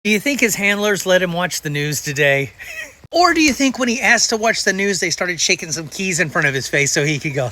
Do you think his handlers let him watch the news today? Or do you think when he asked to watch the news, they started shaking some keys in front of his face so he could go,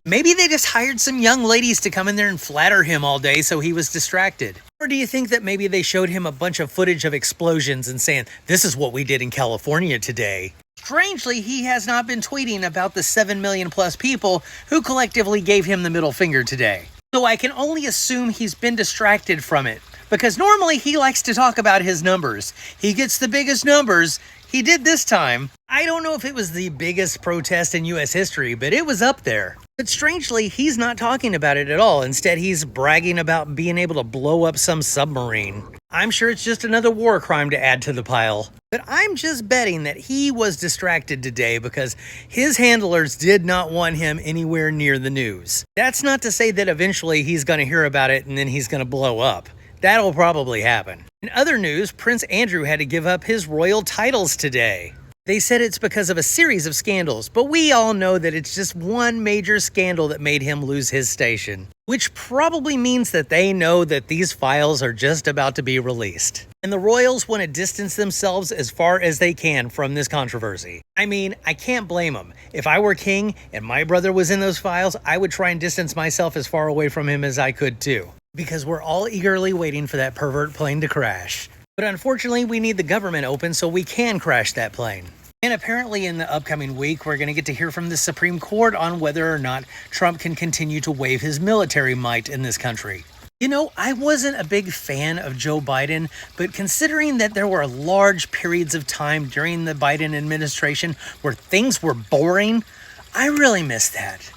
Maybe they just hired some young ladies to come in there and flatter him all day so he was distracted. Or do you think that maybe they showed him a bunch of footage of explosions and saying, this is what we did in California today? Strangely, he has not been tweeting about the 7 million plus people who collectively gave him the middle finger today. So I can only assume he's been distracted from it, because normally he likes to talk about his numbers. He gets the biggest numbers. He did this time. I don't know if it was the biggest protest in US history, but it was up there. But strangely, he's not talking about it at all. Instead, he's bragging about being able to blow up some submarine. I'm sure it's just another war crime to add to the pile. But I'm just betting that he was distracted today because his handlers did not want him anywhere near the news. That's not to say that eventually he's going to hear about it and then he's going to blow up. That'll probably happen. In other news, Prince Andrew had to give up his royal titles today. They said it's because of a series of scandals, but we all know that it's just one major scandal that made him lose his station. Which probably means that they know that these files are just about to be released. And the royals want to distance themselves as far as they can from this controversy. I mean, I can't blame them. If I were king and my brother was in those files, I would try and distance myself as far away from him as I could too. Because we're all eagerly waiting for that pervert plane to crash. But unfortunately, we need the government open so we can crash that plane. And apparently in the upcoming week, we're going to get to hear from the Supreme Court on whether or not Trump can continue to wave his military might in this country. You know, I wasn't a big fan of Joe Biden, but considering that there were large periods of time during the Biden administration where things were boring, I really miss that.